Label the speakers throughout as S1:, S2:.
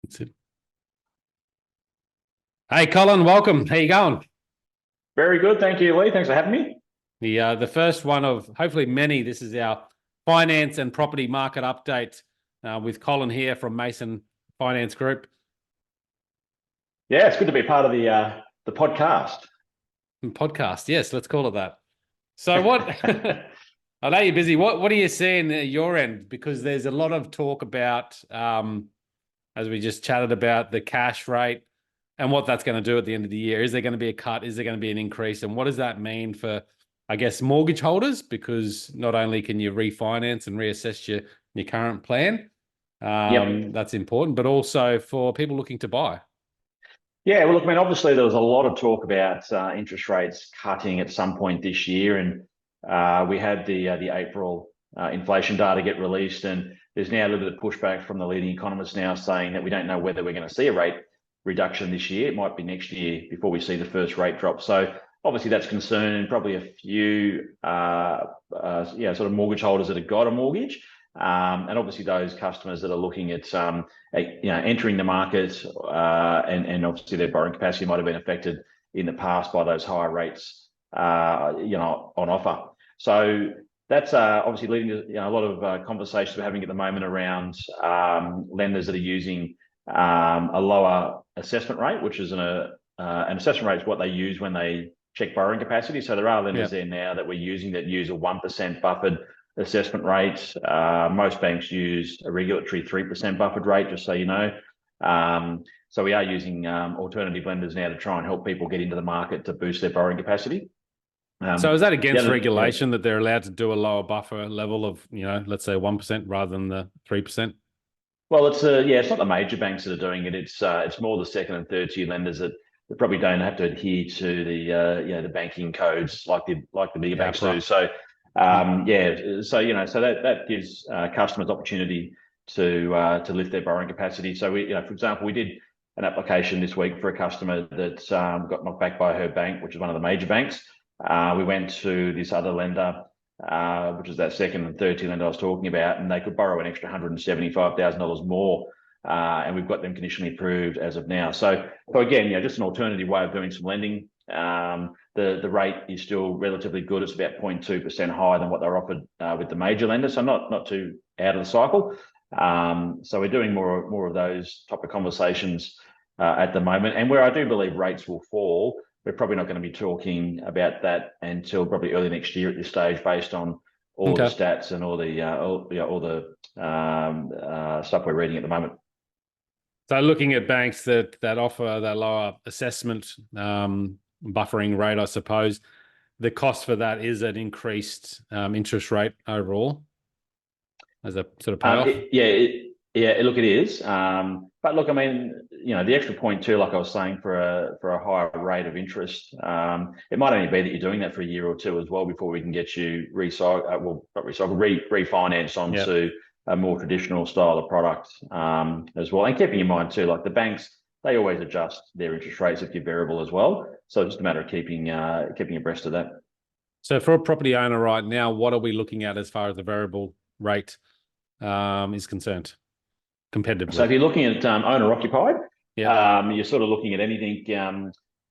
S1: That's it. Hey, Colin, welcome. How you going?
S2: Very good. Thank you, Leigh. Thanks for having me.
S1: The first one of hopefully many. This is our finance and property market update with Colin here from Mason Finance Group.
S2: Yeah, it's good to be part of the podcast.
S1: Podcast. Yes, let's call it that. So what I know you're busy. What are you seeing at your end? Because there's a lot of talk about as we just chatted about the cash rate and what that's going to do at the end of the year. Is there going to be a cut? Is there going to be an increase? And what does that mean for, I guess, mortgage holders? Because not only can you refinance and reassess your current plan,
S2: Yep.
S1: that's important, but also for people looking to buy.
S2: Yeah, well, look, I mean, obviously there was a lot of talk about interest rates cutting at some point this year, and we had the April inflation data get released, and there's now a little bit of pushback from the leading economists now saying that we don't know whether we're going to see a rate reduction this year. It might be next year before we see the first rate drop. So obviously that's concern probably a few sort of mortgage holders that have got a mortgage. And obviously those customers that are looking at entering the market and obviously their borrowing capacity might have been affected in the past by those higher rates on offer. So that's obviously leading to a lot of conversations we're having at the moment around lenders that are using a lower assessment rate, which is an assessment rate is what they use when they check borrowing capacity. So there are lenders there now that we're using that use a 1% buffered assessment rate. Most banks use a regulatory 3% buffered rate, just so you know. So we are using alternative lenders now to try and help people get into the market to boost their borrowing capacity.
S1: So is that against regulation that they're allowed to do a lower buffer level of, let's say 1% rather than the 3%?
S2: Well, it's not the major banks that are doing it. It's more the second and third tier lenders that probably don't have to adhere to the banking codes like the bigger banks do. So so that gives customers opportunity to lift their borrowing capacity. So for example, we did an application this week for a customer that got knocked back by her bank, which is one of the major banks. We went to this other lender, which is that second and third tier lender I was talking about, and they could borrow an extra $175,000 more. And we've got them conditionally approved as of now. So again, just an alternative way of doing some lending. The rate is still relatively good. It's about 0.2% higher than what they're offered with the major lenders. So not too out of the cycle. So we're doing more of those type of conversations at the moment. And where I do believe rates will fall, we're probably not going to be talking about that until probably early next year at this stage, based on all the stats and all the stuff we're reading at the moment.
S1: So looking at banks that offer that lower assessment buffering rate, I suppose the cost for that is an increased interest rate overall as a sort of payoff.
S2: Look, it is. But look, I mean, the extra point too, like I was saying, for a higher rate of interest, it might only be that you're doing that for a year or two as well before we can get you refinance onto a more traditional style of product as well. And keeping in mind too, like the banks, they always adjust their interest rates if you're variable as well. So it's just a matter of keeping abreast of that.
S1: So for a property owner right now, what are we looking at as far as the variable rate is concerned, competitively?
S2: So if you're looking at owner-occupied, you're sort of looking at anything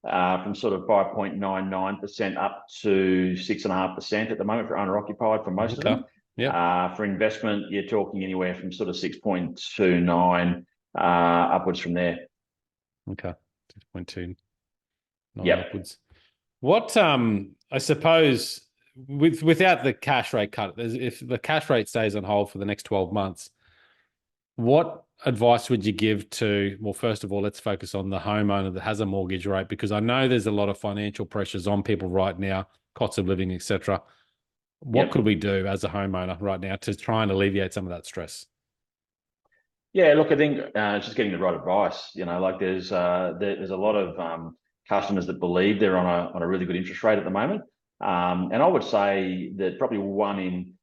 S2: from sort of 5.99% up to 6.5% at the moment for owner-occupied for most of them. For investment, you're talking anywhere from sort of 6.29 upwards from there.
S1: Okay, 6.29 upwards. What I suppose without the cash rate cut, if the cash rate stays on hold for the next 12 months, what advice would you give to, well, first of all, let's focus on the homeowner that has a mortgage rate, because I know there's a lot of financial pressures on people right now, cost of living, etc. What could we do as a homeowner right now to try and alleviate some of that stress?
S2: Yeah, look, I think it's just getting the right advice. Like there's a lot of customers that believe they're on a really good interest rate at the moment. And I would say that probably one in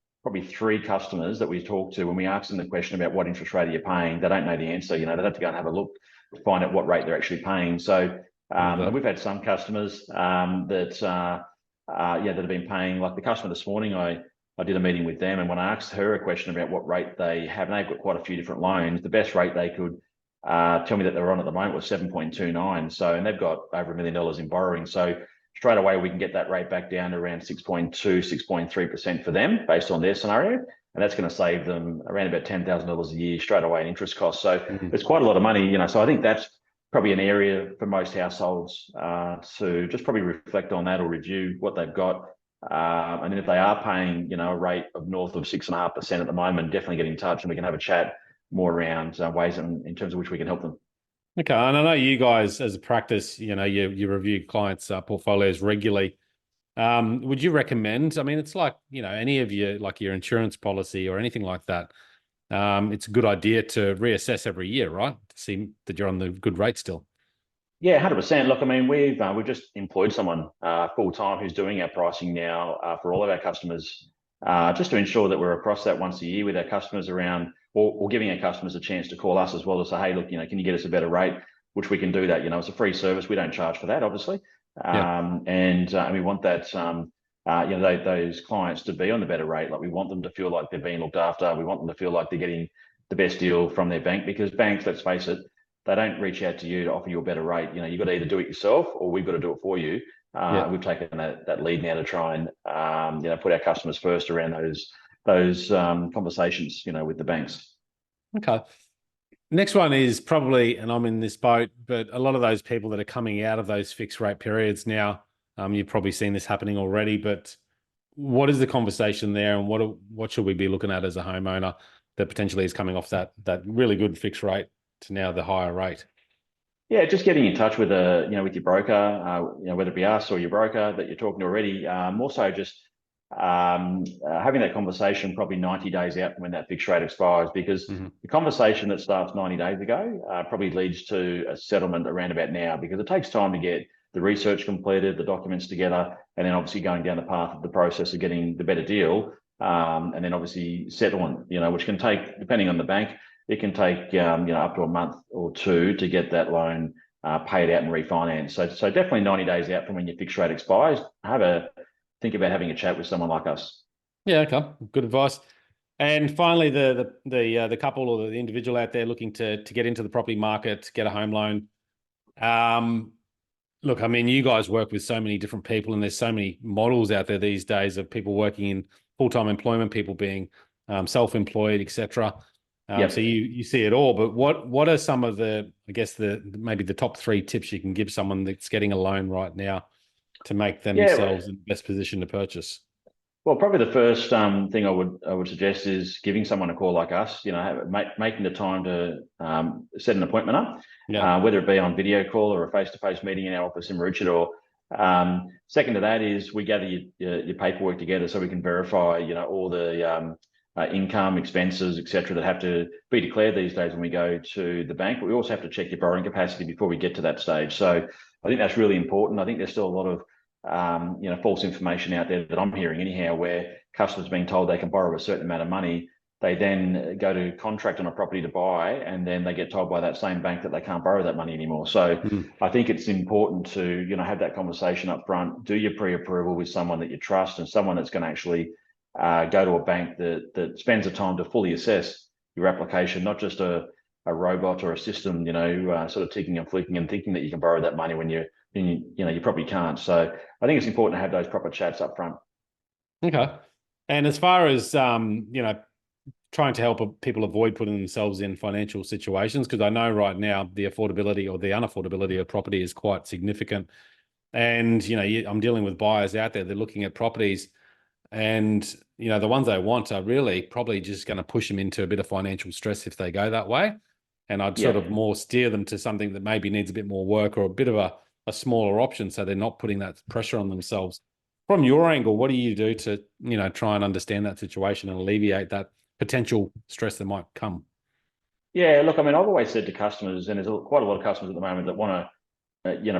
S2: three customers that we talk to, when we ask them the question about what interest rate are you paying, they don't know the answer. They'd have to go and have a look to find out what rate they're actually paying. So we've had some customers that have been paying, like the customer this morning, I did a meeting with them, and when I asked her a question about what rate they have, and they've got quite a few different loans, the best rate they could tell me that they're on at the moment was 7.29. So, and they've got over $1 million in borrowing. So straight away, we can get that rate back down to around 6.2, 6.3% for them based on their scenario. And that's going to save them around about $10,000 a year straight away in interest costs. So it's quite a lot of money, So I think that's probably an area for most households to just probably reflect on that or review what they've got. And then if they are paying, a rate of north of 6.5% at the moment, definitely get in touch and we can have a chat more around ways in terms of which we can help them.
S1: Okay, and I know you guys, as a practice, you review clients' portfolios regularly. Would you recommend? I mean, it's like any of your insurance policy or anything like that. It's a good idea to reassess every year, right? To see that you're on the good rate still.
S2: Yeah, 100%. Look, I mean, we've just employed someone full time who's doing our pricing now for all of our customers, just to ensure that we're across that once a year with our customers around, or giving our customers a chance to call us as well to say, hey, look, can you get us a better rate? Which we can do that. It's a free service. We don't charge for that, obviously, and we want that. Those clients to be on the better rate. Like we want them to feel like they're being looked after. We want them to feel like they're getting the best deal from their bank, because banks, let's face it, they don't reach out to you to offer you a better rate. You've got to either do it yourself or we've got to do it for you. We've taken that lead now to try and put our customers first around those conversations with the banks.
S1: Okay. Next one is probably, and I'm in this boat, but a lot of those people that are coming out of those fixed rate periods now, you've probably seen this happening already, but what is the conversation there, and what should we be looking at as a homeowner that potentially is coming off that really good fixed rate to now the higher rate?
S2: Yeah, just getting in touch with with your broker, whether it be us or your broker that you're talking to already. More so just having that conversation probably 90 days out from when that fixed rate expires, because the conversation that starts 90 days ago probably leads to a settlement around about now, because it takes time to get the research completed, the documents together, and then obviously going down the path of the process of getting the better deal, and then obviously settlement, which can take, depending on the bank, it can take up to a month or two to get that loan paid out and refinanced. So definitely 90 days out from when your fixed rate expires, think about having a chat with someone like us.
S1: Yeah, okay, good advice. And finally, the couple or the individual out there looking to get into the property market, get a home loan. Look, I mean, you guys work with so many different people, and there's so many models out there these days of people working in full-time employment, people being self-employed, etc. So you see it all. But what are some of maybe the top 3 tips you can give someone that's getting a loan right now to make themselves in the best position to purchase?
S2: Well, probably the first thing I would suggest is giving someone a call like us. Making the time to set an appointment up, whether it be on video call or a face-to-face meeting in our office in Maroochydore. Second to that is we gather your paperwork together so we can verify, all the income, expenses, etc., that have to be declared these days when we go to the bank. But we also have to check your borrowing capacity before we get to that stage. So I think that's really important. I think there's still a lot of false information out there that I'm hearing anyhow, where customers are being told they can borrow a certain amount of money. They then go to contract on a property to buy, and then they get told by that same bank that they can't borrow that money anymore. So I think it's important to, have that conversation up front, do your pre-approval with someone that you trust and someone that's going to actually go to a bank that spends the time to fully assess your application, not just a robot or a system, sort of ticking and flicking and thinking that you can borrow that money when you probably can't. So I think it's important to have those proper chats up front. Okay.
S1: And as far as, trying to help people avoid putting themselves in financial situations, because I know right now the affordability or the unaffordability of property is quite significant. And, I'm dealing with buyers out there, they're looking at properties, and, the ones they want are really probably just going to push them into a bit of financial stress if they go that way. And I'd sort of more steer them to something that maybe needs a bit more work or a bit of a smaller option, so they're not putting that pressure on themselves. From your angle, what do you do to, try and understand that situation and alleviate that potential stress that might come?
S2: Yeah, look, I mean, I've always said to customers, and there's quite a lot of customers at the moment that want to,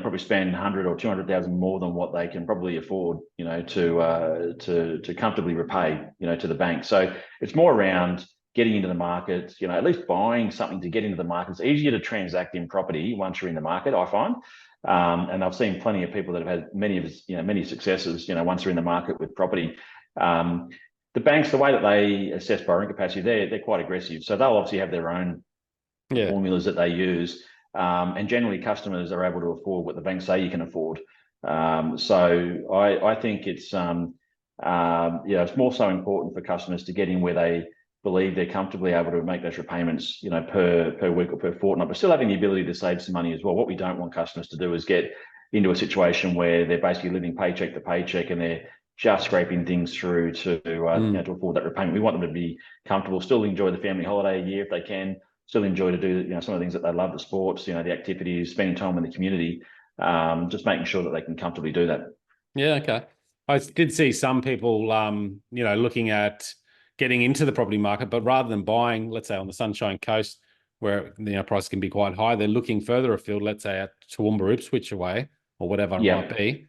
S2: probably spend 100 or 200,000 more than what they can probably afford, to comfortably repay, to the bank. So it's more around getting into the market, at least buying something to get into the market. It's easier to transact in property once you're in the market, I find. And I've seen plenty of people that have had many successes, once they're in the market with property. The banks, the way that they assess borrowing capacity, they're quite aggressive. So they'll obviously have their own
S1: Yeah.
S2: formulas that they use. And generally customers are able to afford what the banks say you can afford. So I think it's, it's more so important for customers to get in where they believe they're comfortably able to make those repayments, per week or per fortnight, but still having the ability to save some money as well. What we don't want customers to do is get into a situation where they're basically living paycheck to paycheck and they're just scraping things through to to afford that repayment. We want them to be comfortable, still enjoy the family holiday a year if they can, still enjoy to do some of the things that they love, the sports, the activities, spending time in the community, just making sure that they can comfortably do that.
S1: Yeah, okay. I did see some people, looking at getting into the property market, but rather than buying, let's say on the Sunshine Coast, where prices can be quite high, they're looking further afield, let's say at Toowoomba, Ipswich away, or whatever it might be,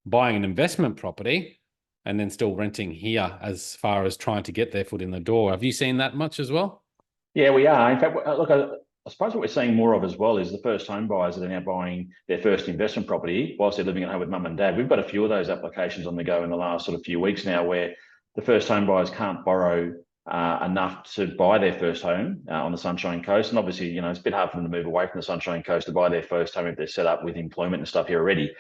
S1: buying an investment property and then still renting here as far as trying to get their foot in the door. Have you seen that much as well?
S2: Yeah, we are. In fact, look, I suppose what we're seeing more of as well is the first home buyers that are now buying their first investment property whilst they're living at home with mum and dad. We've got a few of those applications on the go in the last sort of few weeks now where the first home buyers can't borrow enough to buy their first home on the Sunshine Coast. And obviously, it's a bit hard for them to move away from the Sunshine Coast to buy their first home if they're set up with employment and stuff here already.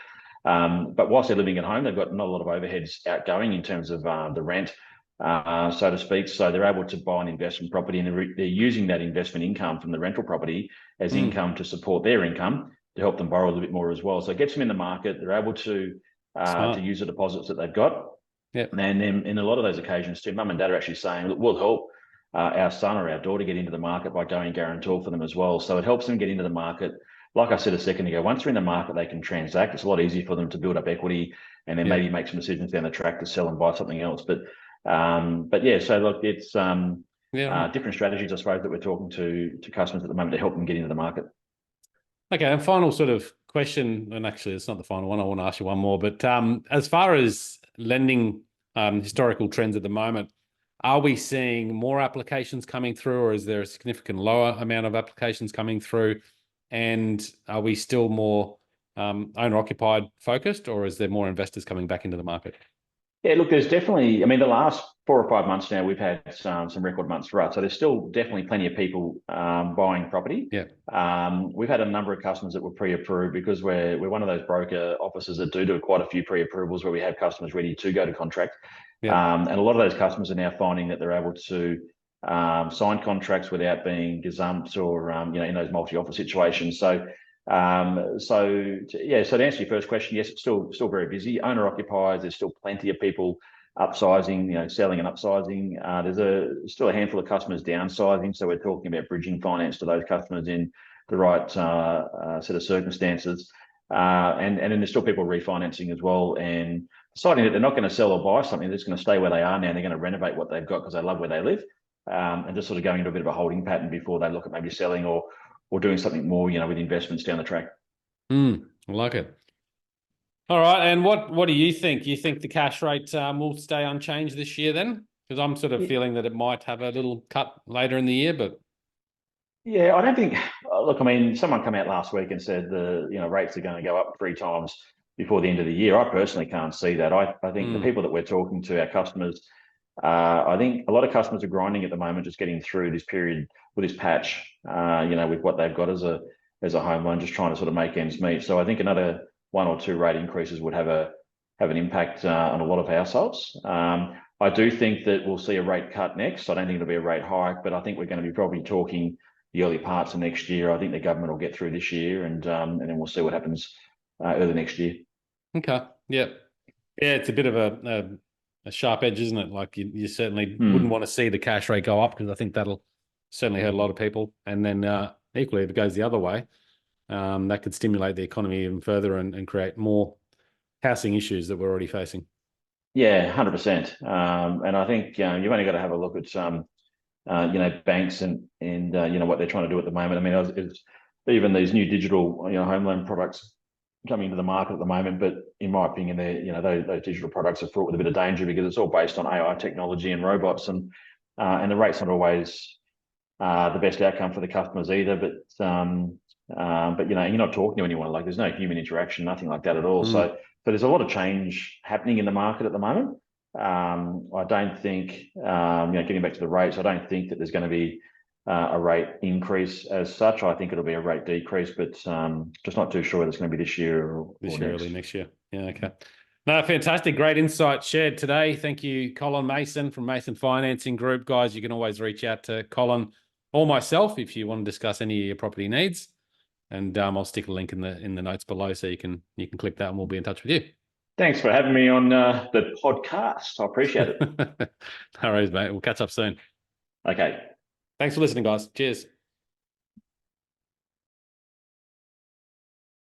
S2: But whilst they're living at home, they've got not a lot of overheads outgoing in terms of the rent, so to speak. So they're able to buy an investment property and they're using that investment income from the rental property as income to support their income to help them borrow a little bit more as well. So it gets them in the market. They're able to use the deposits that they've got.
S1: Yep.
S2: And then in a lot of those occasions too, mum and dad are actually saying, look, we'll help our son or our daughter get into the market by going guarantor for them as well. So it helps them get into the market. Like I said a second ago, once they're in the market, they can transact. It's a lot easier for them to build up equity and then maybe make some decisions down the track to sell and buy something else. But yeah, so look, it's different strategies, I suppose, that we're talking to customers at the moment to help them get into the market.
S1: Okay, and final sort of question, and actually it's not the final one, I want to ask you one more, but as far as lending historical trends at the moment, are we seeing more applications coming through, or is there a significant lower amount of applications coming through? And are we still more owner-occupied focused, or is there more investors coming back into the market?
S2: Yeah, look, there's definitely, the last 4 or 5 months now, we've had some record months for us. So there's still definitely plenty of people buying property.
S1: Yeah.
S2: We've had a number of customers that were pre-approved because we're one of those broker offices that do quite a few pre-approvals where we have customers ready to go to contract.
S1: Yeah.
S2: And a lot of those customers are now finding that they're able to sign contracts without being gazumped or, in those multi-offer situations. So to answer your first question, yes, it's still very busy. Owner-occupiers, there's still plenty of people upsizing, selling and upsizing. There's still a handful of customers downsizing. So we're talking about bridging finance to those customers in the right set of circumstances. And then there's still people refinancing as well and deciding that they're not going to sell or buy something. They're just going to stay where they are now. And they're going to renovate what they've got because they love where they live. And just sort of going into a bit of a holding pattern before they look at maybe selling or doing something more, with investments down the track.
S1: I like it. All right. And what do you think? You think the cash rate will stay unchanged this year then? Because I'm sort of feeling that it might have a little cut later in the year, but.
S2: Yeah, I don't think, look, someone came out last week and said the rates are going to go up 3 times before the end of the year. I personally can't see that. I think the people that we're talking to, our customers, I think a lot of customers are grinding at the moment, just getting through this period with this patch, with what they've got as a home loan, just trying to sort of make ends meet. So I think another 1 or 2 rate increases would have an impact on a lot of households. I do think that we'll see a rate cut next. I don't think it'll be a rate hike, but I think we're going to be probably talking the early parts of next year. I think the government will get through this year, and then we'll see what happens early next year.
S1: Okay. Yeah. Yeah, it's a bit of a sharp edge, isn't it? Like you certainly wouldn't want to see the cash rate go up because I think that'll certainly hurt a lot of people. And then equally, if it goes the other way, that could stimulate the economy even further and create more housing issues that we're already facing.
S2: Yeah, 100%. And I think you've only got to have a look at banks and what they're trying to do at the moment. It's even these new digital home loan products coming to the market at the moment, but in my opinion, those digital products are fraught with a bit of danger because it's all based on AI technology and robots, and the rate's not always the best outcome for the customers either. But you're not talking to anyone. Like there's no human interaction, nothing like that at all. So there's a lot of change happening in the market at the moment. I don't think, getting back to the rates, I don't think that there's going to be a rate increase as such. I think it'll be a rate decrease, but just not too sure whether it's going to be this year or next.
S1: Early next year. Yeah, okay. No, fantastic. Great insight shared today. Thank you, Colin Mason from Mason Financing Group. Guys, you can always reach out to Colin or myself if you want to discuss any of your property needs. And I'll stick a link in the notes below so you can click that and we'll be in touch with you.
S2: Thanks for having me on the podcast. I appreciate it.
S1: No worries, mate. We'll catch up soon.
S2: Okay.
S1: Thanks for listening, guys. Cheers.